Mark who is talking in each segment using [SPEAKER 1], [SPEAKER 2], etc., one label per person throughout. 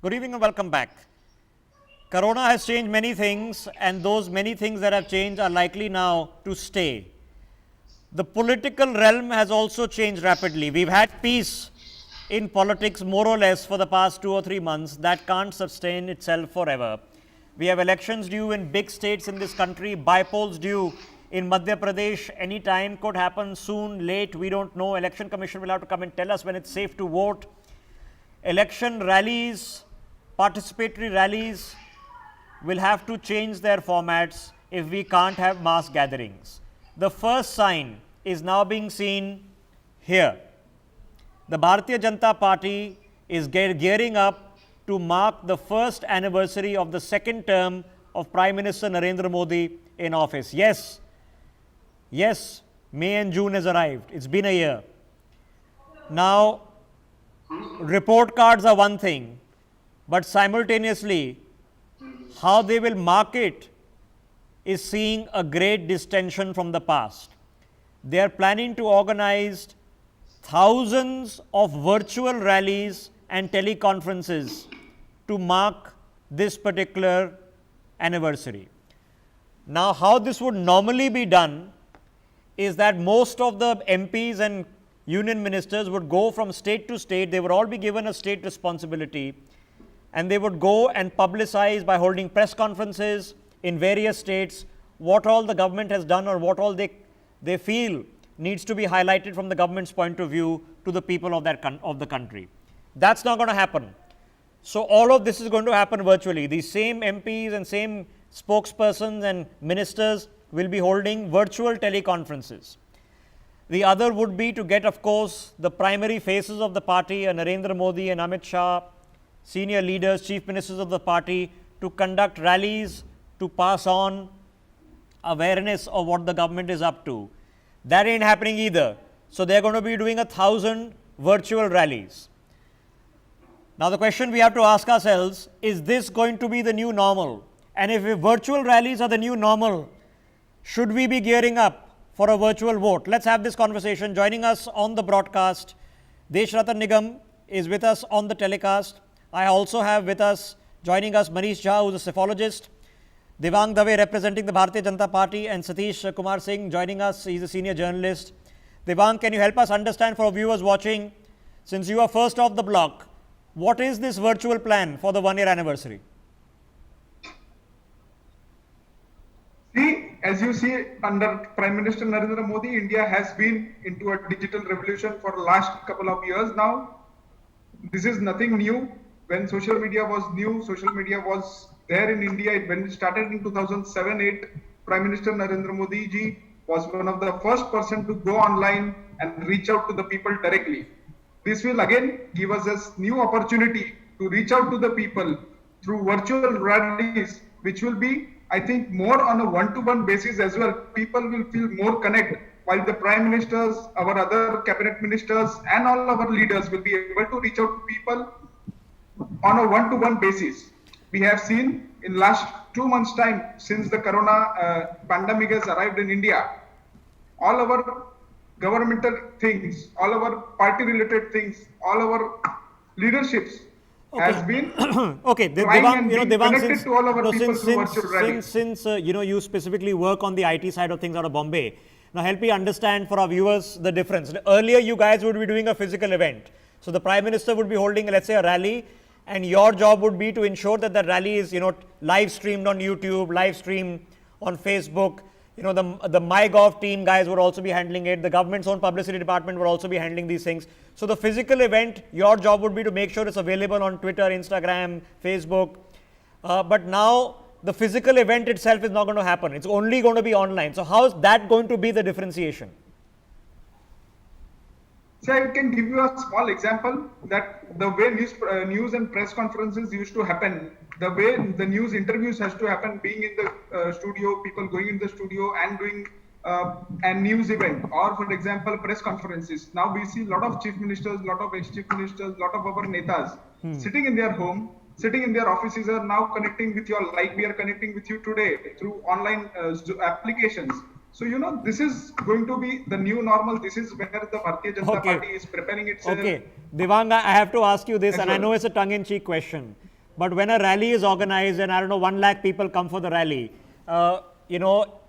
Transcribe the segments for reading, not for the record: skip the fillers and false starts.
[SPEAKER 1] Good evening and welcome back. Corona has changed many things, and those many things that have changed are likely now to stay. The political realm has also changed rapidly. We've had peace in politics more or less for the past 2 or 3 months. That can't sustain itself forever. We have elections due in big states in this country, bypolls due in Madhya Pradesh. Any time could happen, soon, late, we don't know. Election Commission will have to come and tell us when it's safe to vote. Election rallies, participatory rallies will have to change their formats if we can't have mass gatherings. The first sign is now being seen here. The Bharatiya Janata Party is gearing up to mark the first anniversary of the second term of Prime Minister Narendra Modi in office. Yes, May and June has arrived. It's been a year. Now, report cards are one thing, but simultaneously, how they will mark it is seeing a great distension from the past. They are planning to organize thousands of virtual rallies and teleconferences to mark this particular anniversary. Now, how this would normally be done is that most of the MPs and union ministers would go from state to state. They would all be given a state responsibility, and they would go and publicize by holding press conferences in various states what all the government has done or what all they feel needs to be highlighted from the government's point of view to the people of the country. That's not going to happen. So all of this is going to happen virtually. These same MPs and same spokespersons and ministers will be holding virtual teleconferences. The other would be to get, of course, the primary faces of the party, Narendra Modi and Amit Shah, senior leaders, chief ministers of the party, to conduct rallies to pass on awareness of what the government is up to. That ain't happening either. So they're going to be doing 1,000 virtual rallies. Now the question we have to ask ourselves, is this going to be the new normal? And if virtual rallies are the new normal, should we be gearing up for a virtual vote? Let's have this conversation. Joining us on the broadcast, Desh Ratan Nigam is with us on the telecast. I also have with us, joining us, Manish Jha, who is a psephologist, Devang Dave representing the Bharatiya Janata Party, and Satish Kumar Singh joining us. He's a senior journalist. Devang, can you help us understand for our viewers watching, since you are first off the block, what is this virtual plan for the 1-year anniversary?
[SPEAKER 2] See, as you see, under Prime Minister Narendra Modi, India has been into a digital revolution for the last couple of years now. This is nothing new. When social media was new, social media was there in India. When it started in 2007-8, Prime Minister Narendra Modi ji was one of the first person to go online and reach out to the people directly. This will again give us a new opportunity to reach out to the people through virtual rallies, which will be, I think, more on a one-to-one basis as well. People will feel more connected, while the Prime Ministers, our other cabinet ministers, and all our leaders will be able to reach out to people on a one-to-one basis. We have seen in last 2 months' time, since the corona pandemic has arrived in India, all our governmental things, all our party-related things, all our leaderships has been
[SPEAKER 1] okay.
[SPEAKER 2] Devang,
[SPEAKER 1] Devang,
[SPEAKER 2] to all our people through virtual rallies.
[SPEAKER 1] Since you specifically work on the IT side of things out of Bombay, now help me understand for our viewers the difference. Earlier, you guys would be doing a physical event. So the Prime Minister would be holding, let's say, a rally, and your job would be to ensure that the rally is, live streamed on YouTube, live streamed on Facebook. The MyGov team guys would also be handling it. The government's own publicity department would also be handling these things. So the physical event, your job would be to make sure it's available on Twitter, Instagram, Facebook. But now the physical event itself is not going to happen. It's only going to be online. So how is that going to be the differentiation?
[SPEAKER 2] So I can give you a small example that the way news and press conferences used to happen, the way the news interviews has to happen, being in the studio, people going in the studio and doing a news event, or for example, press conferences. Now we see a lot of chief ministers, a lot of ex-chief ministers, a lot of our netas sitting in their home, sitting in their offices, are now connecting with you all, like we are connecting with you today through online applications. So, this is going to be the new normal. This is where the Bharatiya Janata Party is preparing itself.
[SPEAKER 1] Okay. Devang, I have to ask you this, and I know it's a tongue-in-cheek question. But when a rally is organized and I don't know, 1 lakh people come for the rally,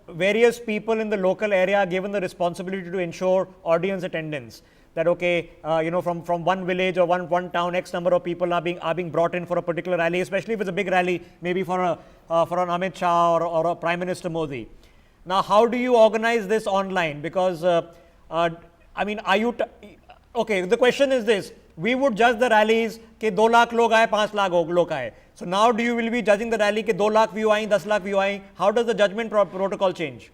[SPEAKER 1] various people in the local area are given the responsibility to ensure audience attendance. That okay, from one village or one town, X number of people are being brought in for a particular rally, especially if it's a big rally, maybe for an Amit Shah or a Prime Minister Modi. Now, how do you organize this online? Because okay, the question is this: we would judge the rallies कि 2 लाख लोग आए, 5 लाख लोग आए. So now do you will be judging the rally कि 2 lakh view I, 10 lakh view I? How does the judgment protocol change?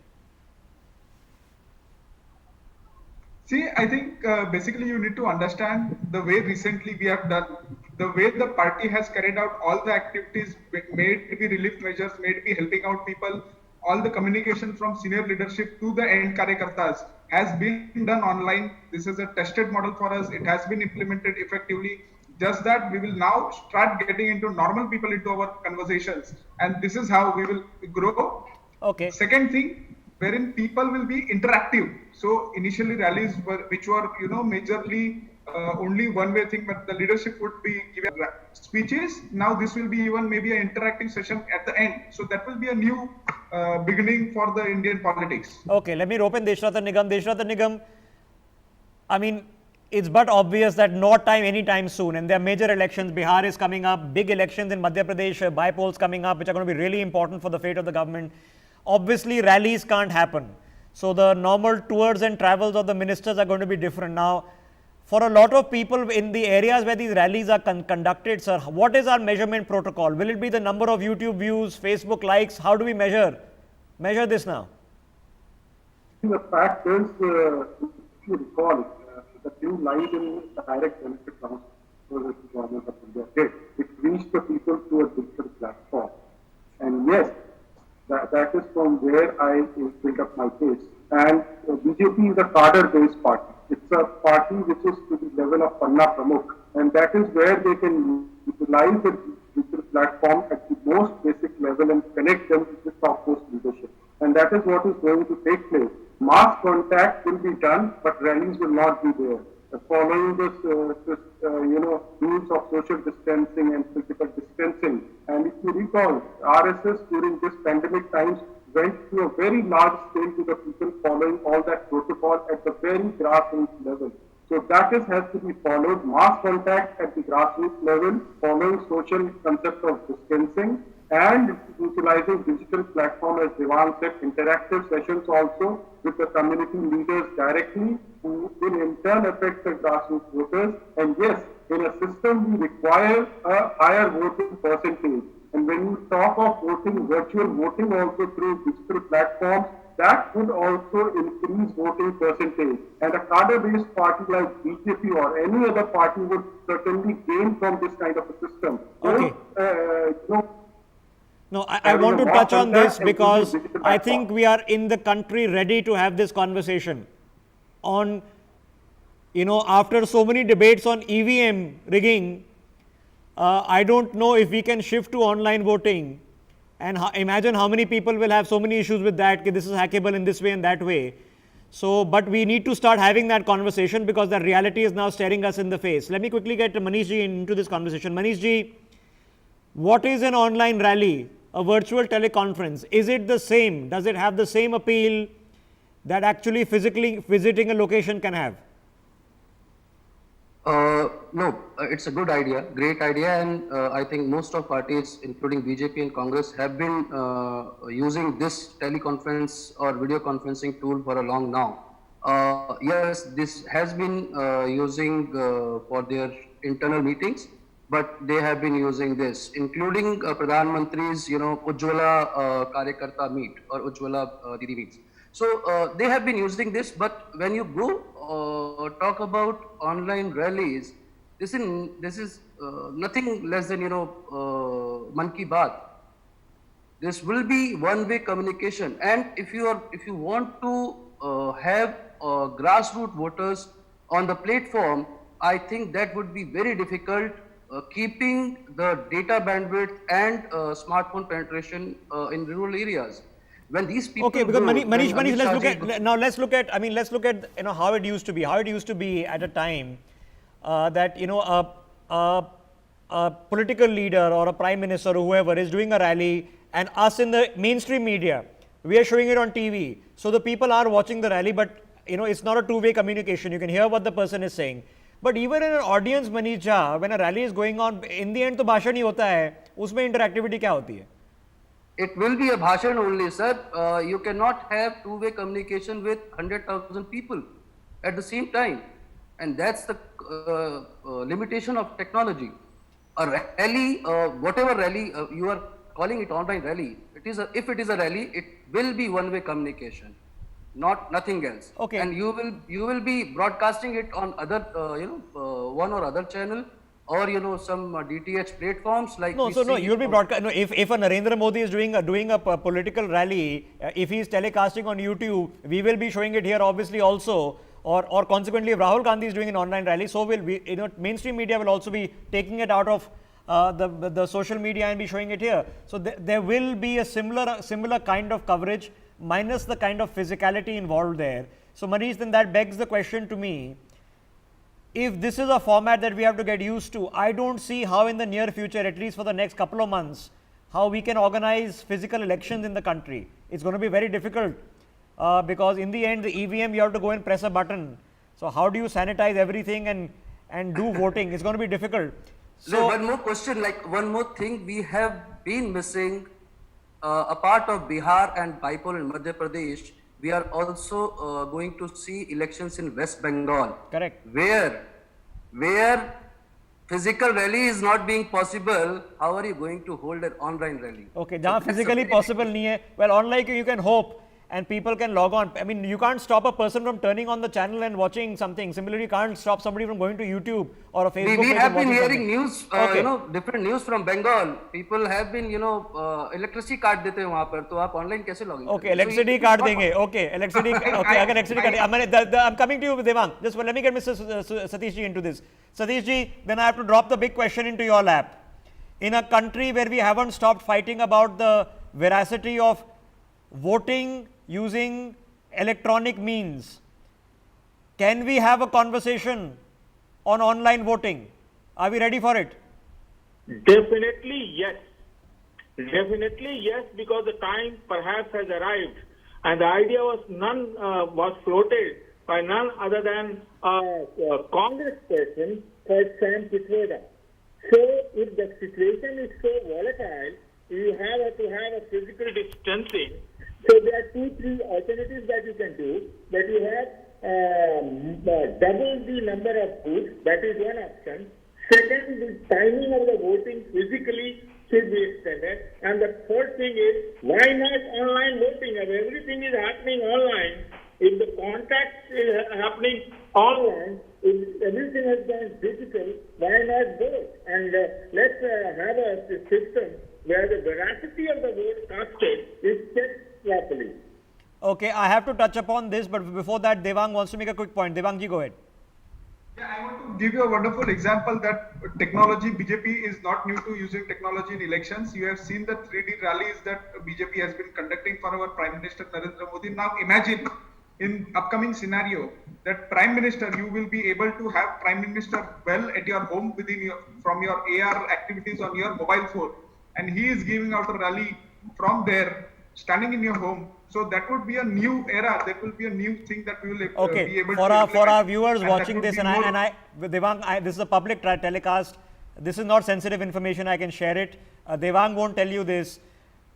[SPEAKER 2] See, I think basically you need to understand the way recently we have done, the way the party has carried out all the activities, made to be relief measures, made to be helping out people, all the communication from senior leadership to the end karyakartas has been done online. This is a tested model for us. It has been implemented effectively. Just that we will now start getting into normal people into our conversations, and this is how we will grow.
[SPEAKER 1] Okay.
[SPEAKER 2] Second thing, wherein people will be interactive. So initially rallies which were majorly only one way thing, but the leadership would be giving speeches. Now this will be even maybe an interactive session at the end. So that will be a new beginning for the Indian politics.
[SPEAKER 1] Okay, let me rope in Deshratan Nigam. Deshratan Nigam, I mean, it's but obvious that no time anytime soon, and there are major elections. Bihar is coming up, big elections in Madhya Pradesh, by-polls coming up, which are going to be really important for the fate of the government. Obviously, rallies can't happen. So the normal tours and travels of the ministers are going to be different. Now, for a lot of people in the areas where these rallies are conducted, sir, what is our measurement protocol? Will it be the number of YouTube views, Facebook likes? How do we measure this now?
[SPEAKER 3] The fact is, if you recall, the thing lied in direct benefit transfer that the government of India did. It reached the people through a digital platform. And yes, that is from where I built up my case. And BJP is a cadre-based party. It's a party which is to the level of Panna Pramukh. And that is where they can utilize the digital platform at the most basic level and connect them to the topmost leadership. And that is what is going to take place. Mass contact will be done, but rallies will not be there. Following this, rules of social distancing and physical distancing. And if you recall, RSS during this pandemic times went to a very large scale to the people, following all that protocol at the very grassroots level. So that has to be followed. Mass contact at the grassroots level, following social concept of distancing, and utilizing digital platform, as Devan said, interactive sessions also with the community leaders directly, who will in turn affect the grassroots voters. And yes, in a system we require a higher voting percentage. And when you talk of voting, virtual voting also through digital platforms, that would also increase voting percentage. And a cadre-based party like BJP or any other party would certainly gain from this kind of a system.
[SPEAKER 1] Okay. No, I want to touch on this because I think we are in the country ready to have this conversation on, after so many debates on EVM rigging, I don't know if we can shift to online voting, and imagine how many people will have so many issues with that, that this is hackable in this way and that way. So, but we need to start having that conversation because the reality is now staring us in the face. Let me quickly get Manish ji into this conversation. Manish ji, what is an online rally? A virtual teleconference, is it the same? Does it have the same appeal that actually physically visiting a location can have?
[SPEAKER 4] No, it's a good idea, great idea, and I think most of parties, including BJP and Congress, have been using this teleconference or video conferencing tool for a long now. Yes, this has been using for their internal meetings, but they have been using this, including Pradhan Mantri's, Ujjwala Karyakarta meet or Ujjwala Didi meets. So they have been using this, but when you go talk about online rallies, this is nothing less than Man Ki Baat. This will be one-way communication, and if you want to have grassroots voters on the platform, I think that would be very difficult. Keeping the data bandwidth and smartphone penetration in rural areas. When these people
[SPEAKER 1] because Manish, let's look at how it used to be. How it used to be at a time that a political leader or a prime minister or whoever is doing a rally and us in the mainstream media, we are showing it on TV. So the people are watching the rally, but it's not a two-way communication. You can hear what the person is saying. But even in an audience, Manish Jha, when a rally is going on, in the end तो भाषण ही होता है, उसमें interactivity क्या होती है?
[SPEAKER 4] It will be a bhashan only, sir. You cannot have two-way communication with 100,000 people at the same time. And that's the limitation of technology. A rally, whatever rally, you are calling it online rally, if it is a rally, it will be one-way communication, nothing else.
[SPEAKER 1] Okay.
[SPEAKER 4] And you will be broadcasting it on other, one or other channel, or some DTH platforms like.
[SPEAKER 1] No, you'll be broadcast. No, if a Narendra Modi is doing a political rally, if he is telecasting on YouTube, we will be showing it here obviously also. Or consequently, if Rahul Gandhi is doing an online rally, so will we. Mainstream media will also be taking it out of the social media and be showing it here. So there will be a similar kind of coverage, minus the kind of physicality involved there. So Manish, then that begs the question to me: if this is a format that we have to get used to, I don't see how in the near future, at least for the next couple of months, how we can organize physical elections in the country. It's going to be very difficult. Because in the end, the EVM, you have to go and press a button. So how do you sanitize everything and do voting? It's going to be difficult. So
[SPEAKER 4] one more question, one more thing we have been missing, apart of Bihar and Bipolar in Madhya Pradesh, we are also going to see elections in West Bengal.
[SPEAKER 1] Correct.
[SPEAKER 4] Where physical rally is not being possible, how are you going to hold an online rally?
[SPEAKER 1] Okay, जहाँ physically possible नहीं है, well, online you can hope. And people can log on. I mean, you can't stop a person from turning on the channel and watching something. Similarly, you can't stop somebody from going to YouTube or a Facebook.
[SPEAKER 4] We have been hearing
[SPEAKER 1] something.
[SPEAKER 4] news, different news from Bengal. People have been, electricity card देते हैं वहाँ पर, तो आप online कैसे login?
[SPEAKER 1] Okay, electricity card देंगे. Okay, electricity. Okay, अगर electricity card. I'm coming to you, Devang. Just let me get Mr. Satish ji into this. Satish ji, then I have to drop the big question into your lap. In a country where we haven't stopped fighting about the veracity of voting using electronic means, can we have a conversation on online voting? Are we ready for it?
[SPEAKER 5] Definitely yes. Definitely yes, because the time perhaps has arrived, and the idea was floated by none other than a Congress person called Sam Pitroda. So if the situation is so volatile, you have to have a physical distancing. So there are 2-3 alternatives that you can do. That you have double the number of booths. That is one option. Second, the timing of the voting physically should be extended. And the third thing is, why not online voting? If everything is happening online, if the contact is happening online, if everything has gone digital, why not vote? And let's have a system where the veracity of the vote casted is checked properly.
[SPEAKER 1] Okay, I have to touch upon this, but before that, Devang wants to make a quick point. Devang ji, go ahead.
[SPEAKER 2] Yeah, I want to give you a wonderful example that technology, BJP is not new to using technology in elections. You have seen the 3D rallies that BJP has been conducting for our Prime Minister Narendra Modi. Now imagine in upcoming scenario that Prime Minister, you will be able to have Prime Minister well at your home from your AR activities on your mobile phone. And he is giving out a rally from there, standing in your home. So that would be a new era. That will be a new thing that we will be able to implement.
[SPEAKER 1] For our viewers watching this, Devang, this is a public telecast. This is not sensitive information. I can share it. Devang won't tell you this,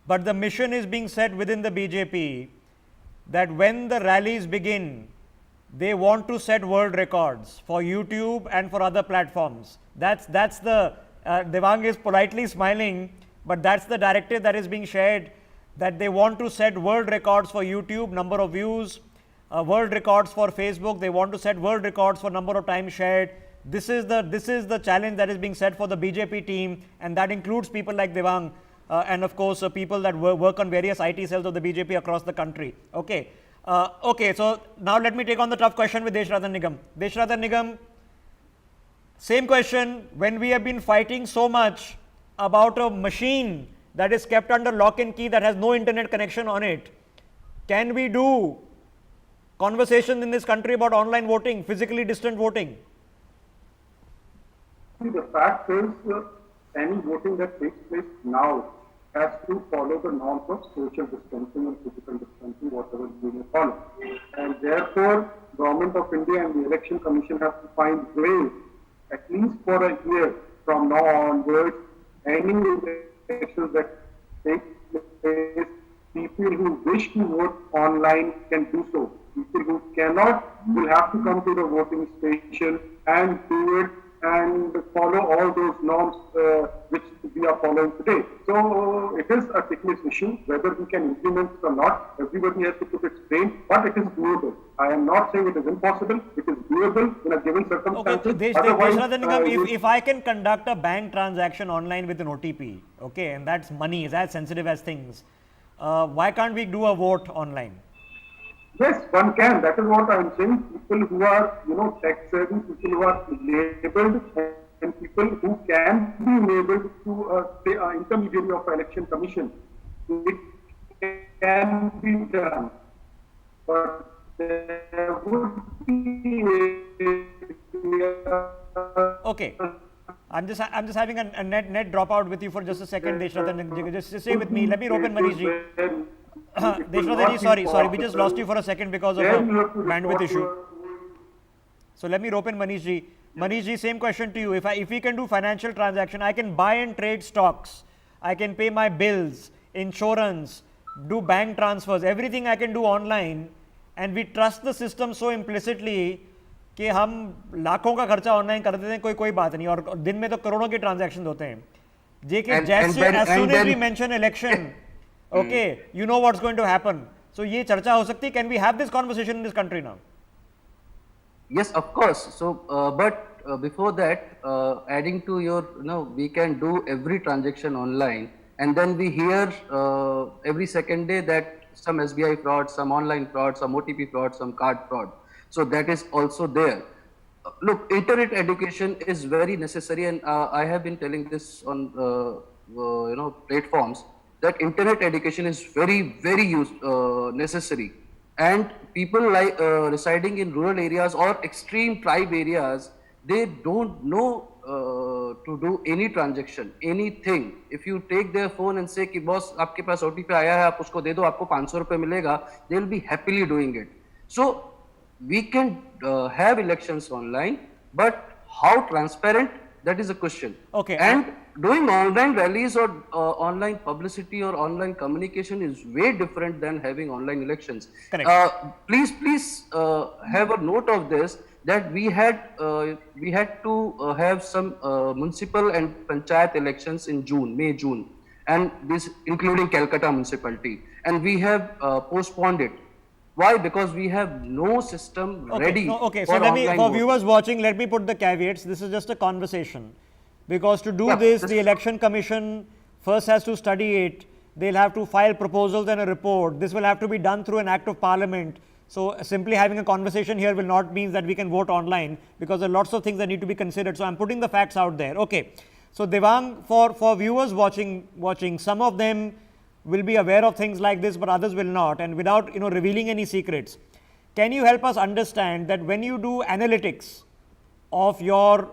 [SPEAKER 1] but the mission is being set within the BJP that when the rallies begin, they want to set world records for YouTube and for other platforms. That's the Devang is politely smiling, but that's the directive that is being shared, that they want to set world records for YouTube, number of views, world records for Facebook. They want to set world records for number of times shared. This is the challenge that is being set for the BJP team, and that includes people like Devang and of course people that work on various IT cells of the BJP across the country. Okay. So now let me take on the tough question with Deshradhan Nigam. Deshradhan Nigam, same question. When we have been fighting so much about a machine that is kept under lock and key that has no internet connection on it, can we do conversation in this country about online voting, physically distant voting?
[SPEAKER 3] The fact is, any voting that takes place now has to follow the norms of social distancing and physical distancing, whatever you may follow. And therefore, Government of India and the Election Commission have to find ways, at least for a year from now onwards, any elections that take place, people who wish to vote online can do so. People who cannot will have to come to the voting station and do it and follow all those norms which we are following today. So it is a ticklish issue, whether we can implement it or not. Everybody has to put its brain, but it is doable. I am not saying it is impossible. It is doable in a given circumstance.
[SPEAKER 1] Okay, Deshratha Nigam, if I can conduct a bank transaction online with an OTP, okay, and that's money, is as sensitive as things, why can't we do a vote online?
[SPEAKER 3] Yes, one can. That is what I am saying. People who are, tech savvy, people who are enabled, and people who can be enabled to say an intermediary of election commission, it can be done. But there would be
[SPEAKER 1] Okay. I'm just having a net dropout with you for just a second, Deshratha. Just stay with me. Let me rope in Manish ji. Deshratha ji, sorry, we just lost you for a second because of a bandwidth issue. So let me rope in Manish ji. Manish ji, same question to you. If we can do financial transaction, I can buy and trade stocks, I can pay my bills, insurance, do bank transfers, everything I can do online, and we trust the system so implicitly कि हम लाखों का खर्चा online कर देते हैं, कोई बात नहीं, और दिन में तो करोड़ों के ट्रांजैक्शन होते हैं. जेके जैसे as soon as we mention election, okay, you know what's going to happen. So ये चर्चा हो सकती है. Can we have this conversation in this country now?
[SPEAKER 4] Yes, of course. So, but before that, adding to your, we can do every transaction online, and then we hear every second day that some SBI fraud, some online fraud, some OTP fraud, some card fraud. So that is also there. Look, internet education is very necessary, and I have been telling this on platforms that internet education is very necessary. And people like residing in rural areas or extreme tribe areas, they don't know to do any transaction, anything. If you take their phone and say, "Ki boss, आपके पास OTP आया है, आप उसको दे दो, आपको 500 रुपए मिलेगा," they will be happily doing it. So we can have elections online, but how transparent? That is a question.
[SPEAKER 1] Okay.
[SPEAKER 4] And doing online rallies or online publicity or online communication is way different than having online elections.
[SPEAKER 1] Correct.
[SPEAKER 4] Please have a note of this, that we had to have some municipal and panchayat elections in May, June, and this including Calcutta municipality, and we have postponed it. Why? Because we have no system ready.
[SPEAKER 1] Okay, so for viewers watching, let me put the caveats. This is just a conversation. Because to do this, the Election Commission first has to study it. They'll have to file proposals and a report. This will have to be done through an act of parliament. So simply having a conversation here will not mean that we can vote online, because there are lots of things that need to be considered. So I'm putting the facts out there. Okay. So Devang, for viewers watching, some of them will be aware of things like this, but others will not, and without revealing any secrets, can you help us understand that when you do analytics of your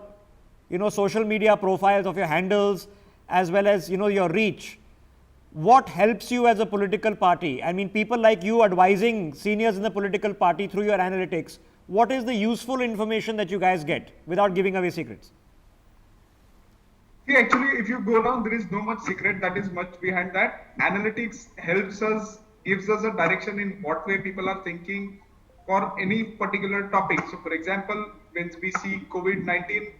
[SPEAKER 1] social media profiles, of your handles, as well as your reach, what helps you as a political party? I mean, people like you advising seniors in the political party through your analytics, what is the useful information that you guys get without giving away secrets?
[SPEAKER 2] See, actually, if you go down, there is no much secret that is much behind that. Analytics helps us, gives us a direction in what way people are thinking for any particular topic. So, for example, when we see COVID-19,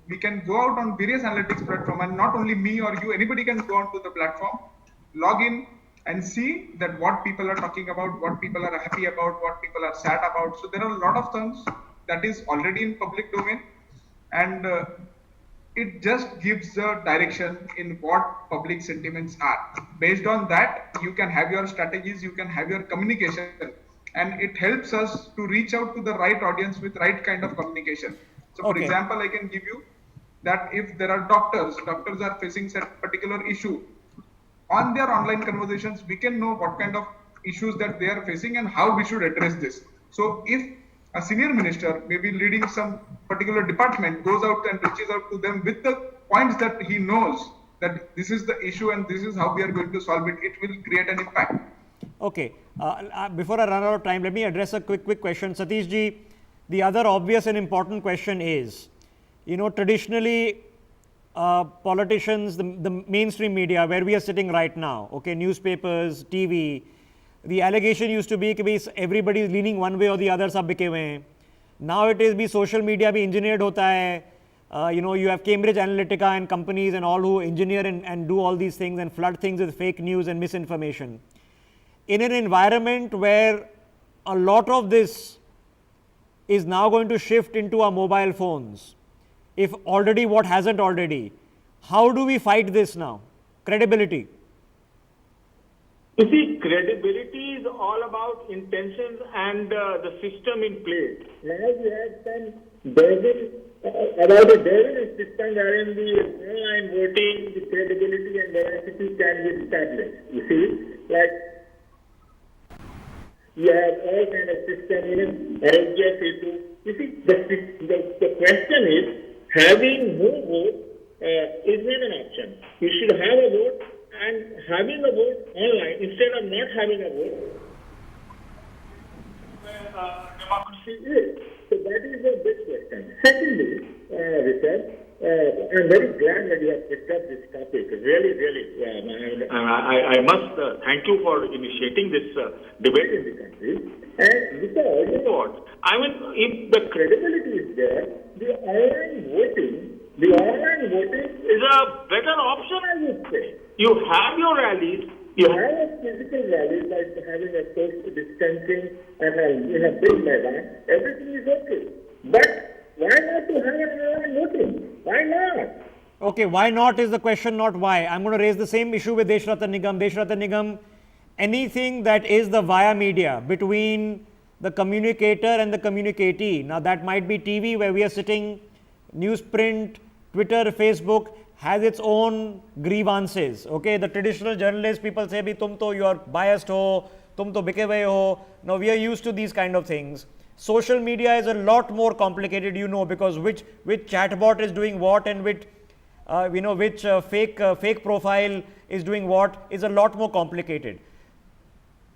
[SPEAKER 2] we can go out on various analytics platform, and not only me or you, anybody can go onto the platform, log in and see that what people are talking about, what people are happy about, what people are sad about. So there are a lot of terms that is already in public domain, and it just gives a direction in what public sentiments are. Based on that, you can have your strategies, you can have your communication, and it helps us to reach out to the right audience with right kind of communication. So for example, I can give you that if there are doctors are facing a particular issue, on their online conversations, we can know what kind of issues that they are facing and how we should address this. So if a senior minister, maybe leading some particular department, goes out and reaches out to them with the points that he knows that this is the issue and this is how we are going to solve it, it will create an impact.
[SPEAKER 1] Okay. Before I run out of time, let me address a quick question. Satish ji, the other obvious and important question is, you know, traditionally, politicians, the mainstream media, where we are sitting right now, okay, newspapers, TV, the allegation used to be that everybody is leaning one way or the other, sab bike hue hain. Now it is be social media be engineered hota hai. You know, you have Cambridge Analytica and companies and all who engineer and do all these things and flood things with fake news and misinformation. In an environment where a lot of this is now going to shift into our mobile phones, if already what hasn't already, how do we fight this now? Credibility.
[SPEAKER 5] You see, credibility is all about intentions and the system in place. Now we have some about a dozen system wherein the online voting, the credibility and veracity can be established. You see, like you have all kind of system in Arogya Setu. You see, the question is, having no vote is not an option. You should have a vote, and having a vote online instead of not having a vote, democracy is. So that is the big question. Secondly, Richard, I'm very glad that you have picked up this topic. Really, I must thank you for initiating this debate in the country. And because, you know what, I mean, if the credibility is there, the online voting is a better option, I would say. You have your rallies, you have a physical rally, like having a social distancing and in a big Maidan, everything is okay. But why not to have an online voting? Why not?
[SPEAKER 1] Okay, why not is the question, not why. I'm going to raise the same issue with Deshratan Nigam. Deshratan Nigam, anything that is the via media between the communicator and the communicatee. Now that might be TV where we are sitting, newsprint, Twitter, Facebook has its own grievances. Okay, the traditional journalists, people say, "Bhi tum to you are biased ho, tum to bike hue ho." Now we are used to these kind of things. Social media is a lot more complicated, you know, because which chatbot is doing what and which fake profile is doing what is a lot more complicated.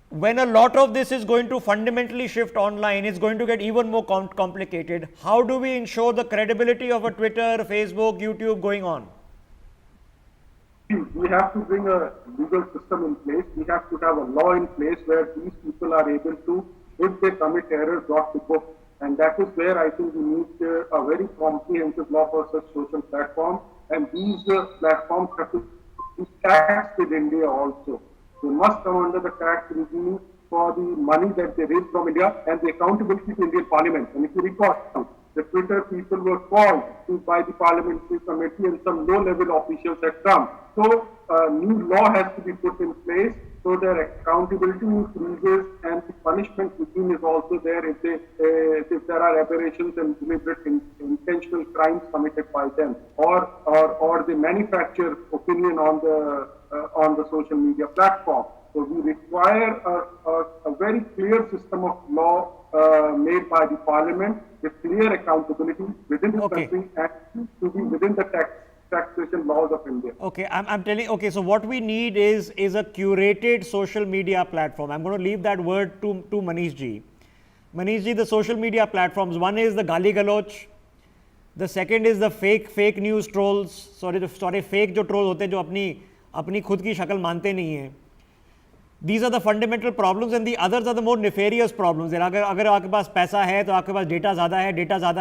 [SPEAKER 1] When a lot of this is going to fundamentally shift online, it's going to get even more complicated. How do we ensure the credibility of a Twitter, Facebook, YouTube going on?
[SPEAKER 3] We have to bring a legal system in place. We have to have a law in place where these people are able to, if they commit errors, brought to book. And that is where I think we need a very comprehensive law for such social platforms. And these platforms have to be taxed in India also. They must come under the tax regime for the money that they raise from India and the accountability to Indian Parliament. And if you recall, the Twitter people were called by the parliamentary committee and some low-level officials had come. So new law has to be put in place so their accountability increases and the punishment regime is also there if there are aberrations and deliberate intentional crimes committed by them, or they manufacture opinion on the social media platform. So we require a very clear system of law made by the parliament with clear accountability within the country and to be within the taxation laws of India.
[SPEAKER 1] Okay, I'm telling, okay, so what we need is a curated social media platform. I'm going to leave that word to Manish ji. Manish ji, the social media platforms, one is the Gali Galoch, the second is the fake news trolls, fake जो trolls होते हैं जो अपनी खुद की शक्ल मानते नहीं हैं. These are the fundamental problems and the others are the more nefarious problems. अगर आपके पास पैसा है तो आपके पास डेटा ज़्यादा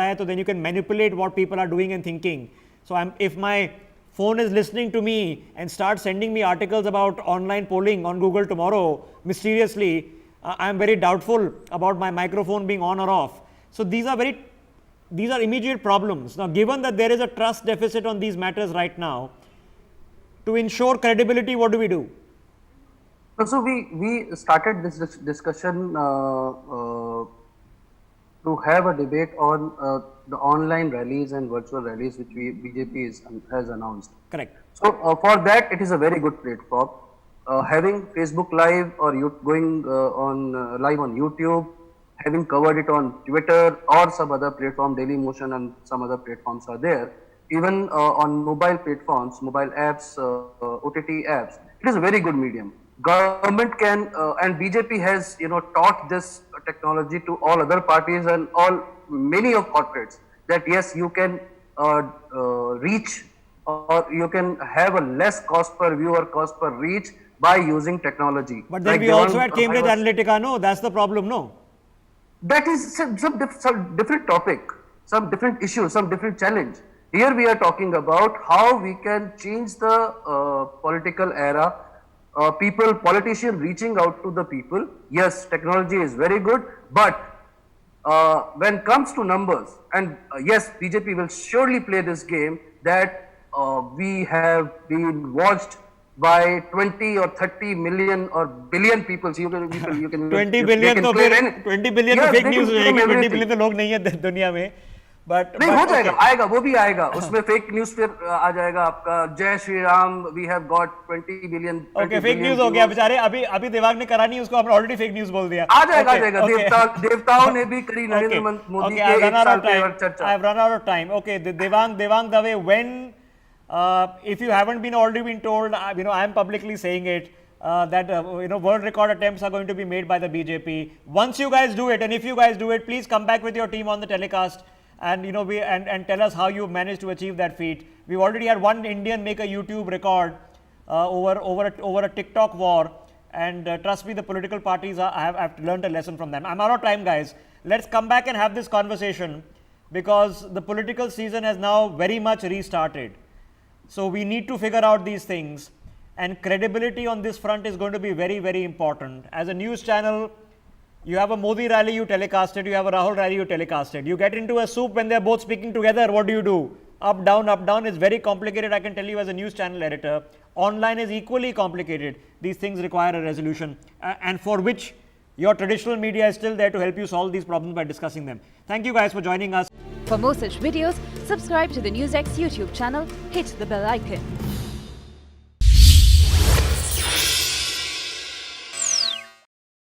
[SPEAKER 1] है तो then you can manipulate what people are doing and thinking. So if my phone is listening to me and starts sending me articles about online polling on Google tomorrow, mysteriously, I am very doubtful about my microphone being on or off. So these are immediate problems. Now, given that there is a trust deficit on these matters right now, to ensure credibility, what do we do?
[SPEAKER 4] So we started this discussion to have a debate on the online rallies and virtual rallies which BJP has announced.
[SPEAKER 1] Correct.
[SPEAKER 4] So for that it is a very good platform. Having Facebook Live or going live on YouTube, having covered it on Twitter or some other platform, Daily Motion and some other platforms are there. even on mobile platforms, mobile apps, OTT apps. It is a very good medium. Government can and BJP has taught this technology to all other parties and many of corporates that yes, you can reach or you can have a less cost per view or cost per reach by using technology.
[SPEAKER 1] But then we also had Cambridge Analytica, no? That's the problem, no?
[SPEAKER 4] That is some different topic, some different issue, some different challenge. Here we are talking about how we can change the political era, politicians reaching out to the people. Yes, technology is very good, but when it comes to numbers, and yes, BJP will surely play this game that we have been watched by 20 or 30 million or billion people. So you can
[SPEAKER 1] 20 billion तो फिर 20 billion तो fake news हो जाएगी. 20 billion तो लोग नहीं है दुनिया में. But
[SPEAKER 4] नहीं हो जाएगा, आएगा, वो भी आएगा. उसमें fake news फिर आ जाएगा आपका जय Shri Ram. We have got 20 billion.
[SPEAKER 1] Okay, fake news हो गया बेचारे. अभी देवांग ने करा नहीं, उसको आपने already fake news बोल दिया.
[SPEAKER 4] आ जाएगा. देवताओं ने भी करी नरेंद्र मोदी के एक साल की चर्चा.
[SPEAKER 1] I've run out of time. Okay, Devang Dave, when if you haven't already been told, I am publicly saying it, that world record attempts are going to be made by the BJP. Once you guys do it, and if you guys do it, please come back with your team on the telecast and and tell us how you managed to achieve that feat. We've already had one Indian make a YouTube record over a TikTok war, and trust me, the political parties have learned a lesson from them. I'm out of time, guys. Let's come back and have this conversation because the political season has now very much restarted. So we need to figure out these things, and credibility on this front is going to be very, very important. As a news channel, you have a Modi rally, you telecast it. You have a Rahul rally, you telecast it. You get into a soup when they're both speaking together. What do? Up, down, up, down. It's very complicated. I can tell you as a news channel editor. Online is equally complicated. These things require a resolution, and for which your traditional media is still there to help you solve these problems by discussing them. Thank you guys for joining us.
[SPEAKER 6] For more such videos, subscribe to the newsx YouTube channel, hit the bell icon.